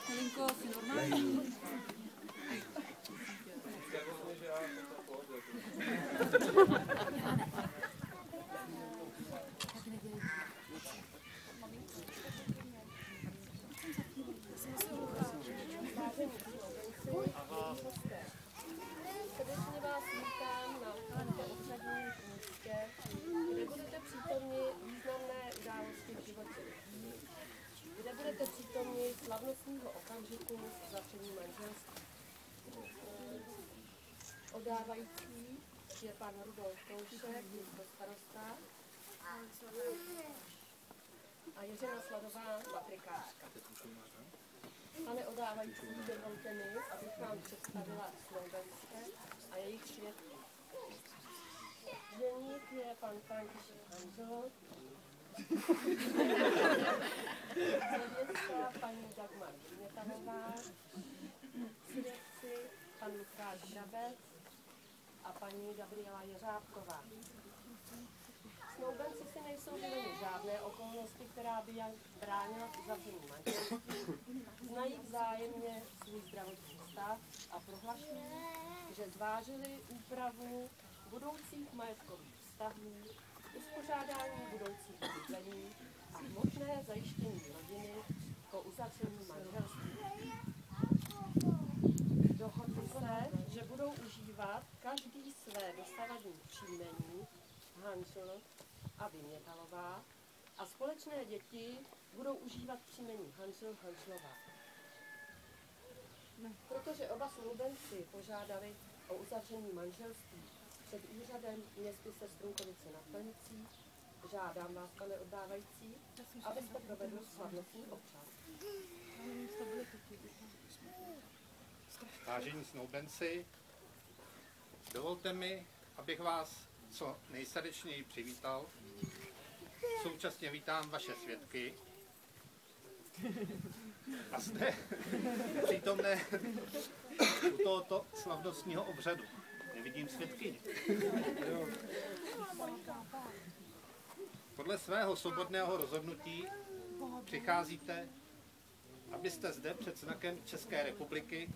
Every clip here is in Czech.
Helinko, jsi normální? Srdečně vás vítám na tomto obřadním místě, kde budete přítomni významné události v životě. Kde budete přítomni slavnostního okamžiku uzavření manželství. Odávající je pan Rudolf Toušek, místo starosta, a Jiřina Sladová, matrikářka. Pane odávající, dovolte mi, abych vám představila snoubenské a jejich svědky. Ženík je pan František Hanzel, svědecká paní Dagmar Mětanová, svědci pan Lukáš Hrabec a paní Gabriela Jeřábková. Snoubenci si nejsou vyjeveny žádné okolnosti, která by jak bránila v uzavření manželství. Znají vzájemně svůj zdravotní stav a prohlašují, že zvážili úpravu budoucích majetkových vztahů, uspořádání budoucích bydlení a hmotné zajištění rodiny po uzavření manželství. Dohodli se, že budou užívat každý své dosavadní příjmení Hanzel a Vymětalová a společné děti budou užívat příjmení Hanzel Hanzelová. Protože oba snoubenci požádali o uzavření manželství před úřadem městyse Strunkovice nad Plnicí, žádám vás, pane oddávající, abyste provedl slavnostní obřad. Vážení snoubenci, dovolte mi, abych vás co nejsrdečněji přivítal. Současně vítám vaše svědky a zde přítomné u tohoto slavnostního obřadu. Nevidím svědkyni. Podle svého svobodného rozhodnutí přicházíte, abyste zde před znakem České republiky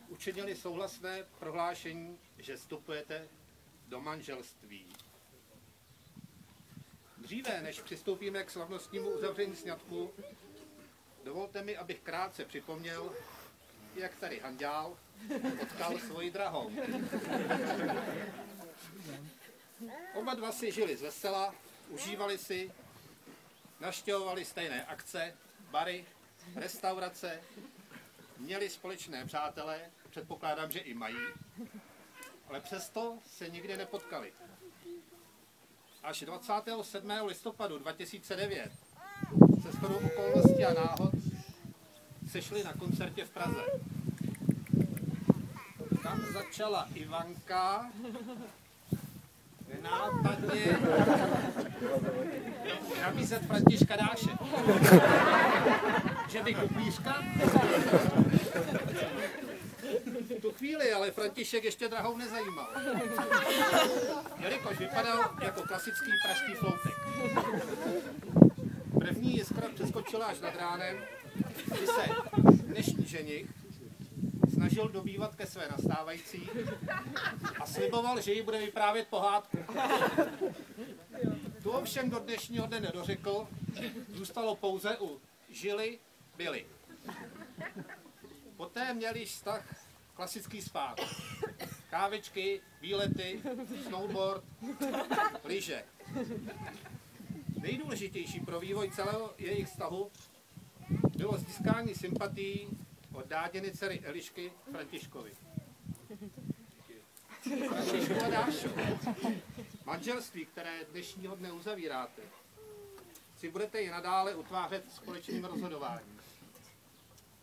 učinili souhlasné prohlášení, že vstupujete do manželství. Dříve, než přistoupíme k slavnostnímu uzavření sňatku, dovolte mi, abych krátce připomněl, jak tady Hanďál potkal svoji drahou. Oba dva si žili zvesela, užívali si, navštěvovali stejné akce, bary, restaurace, měli společné přátele, předpokládám, že i mají, ale přesto se nikdy nepotkali. Až 27. listopadu 2009 se shodou okolností a náhod sešli na koncertě v Praze. Tam začala Ivanka nenápadně nabízet Františka Dáše. Že vykupířka? V tu chvíli ale František ještě drahou nezajímal. Jelikož vypadal jako klasický pražský floutek. První jiskra přeskočila až nad ránem, kdy se dnešní ženich snažil dobývat ke své nastávající a sliboval, že jí bude vyprávět pohádku. Tu ovšem do dnešního dne nedořekl, zůstalo pouze u žili, byli. Poté měli vztah klasický spát. Kávečky, výlety, snowboard, lyže. Nejdůležitější pro vývoj celého jejich vztahu bylo získání sympatií od dáděny dcery Elišky Františkovi. Františku a Dášo, manželství, které dnešního dne uzavíráte, si budete i nadále utvářet společným rozhodováním.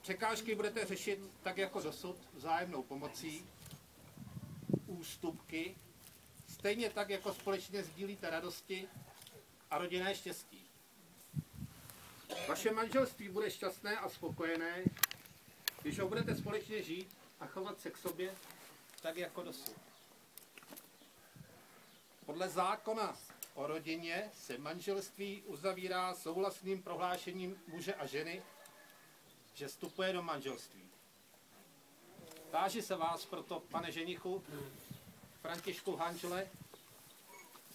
Překážky budete řešit tak jako dosud vzájemnou pomocí, ústupky, stejně tak jako společně sdílíte radosti a rodinné štěstí. Vaše manželství bude šťastné a spokojené, když ho budete společně žít a chovat se k sobě tak jako dosud. Podle zákona o rodině se manželství uzavírá souhlasným prohlášením muže a ženy, že vstupuje do manželství. Táži se vás proto, pane ženichu, Františku Hanžele,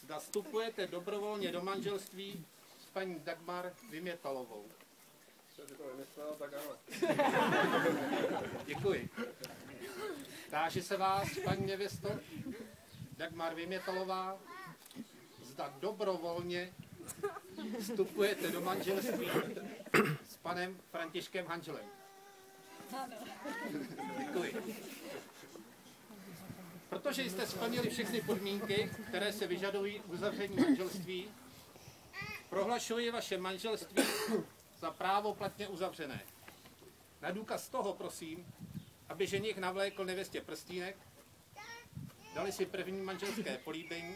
zda vstupujete dobrovolně do manželství s paní Dagmar Vymětalovou. Tak ano. Děkuji. Táži se vás, paní nevěsto, Dagmar Vymětalová, zda dobrovolně vstupujete do manželství s panem Františkem Hanželem. Děkuji. Protože jste splnili všechny podmínky, které se vyžadují k uzavření manželství, prohlašuji vaše manželství za právoplatně uzavřené. Na důkaz toho prosím, aby ženich navlékl nevěstě prstýnek, dali si první manželské políbení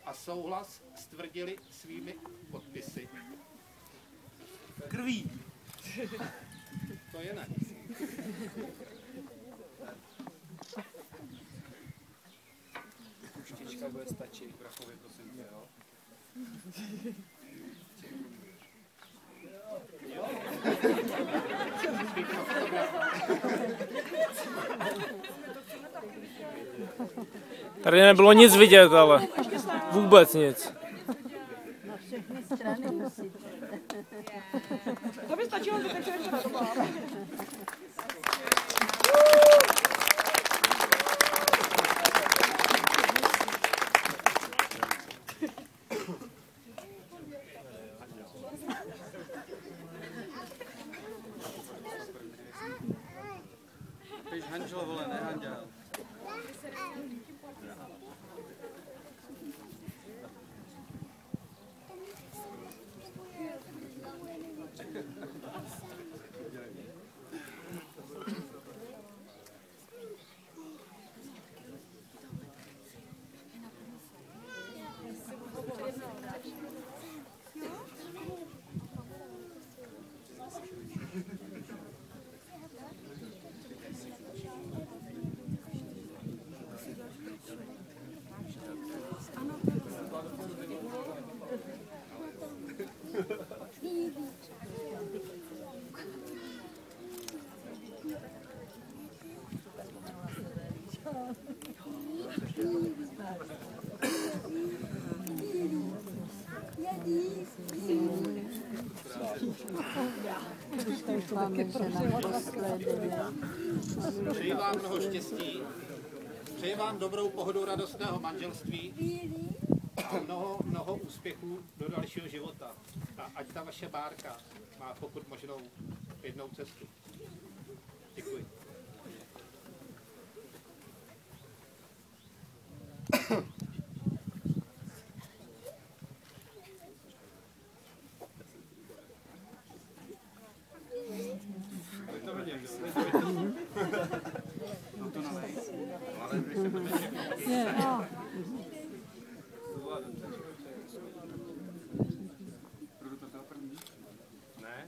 a souhlas stvrdili svými podpisy. Krví. To je ne. Štička bude stačit. Brachovi, prosím tě, jo? Tady nebylo nic vidět, ale vůbec nic. Na všechny strany musíte. To by stačilo, že takže ještě na to byla. Píš Hanžel, vole, ne Hanďel. Přeji vám mnoho štěstí, přeji vám dobrou pohodu radostného manželství a mnoho úspěchů do dalšího života. A ať ta vaše bárka má pokud možnou jednou cestu. Děkuji. Ne?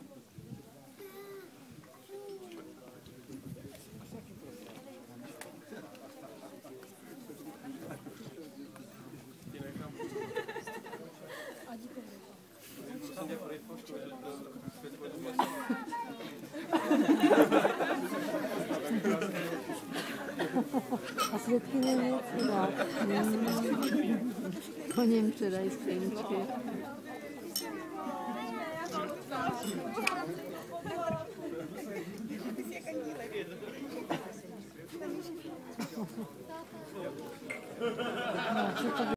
A svědkyně nic dát. Po něm předají skleničky. No, co to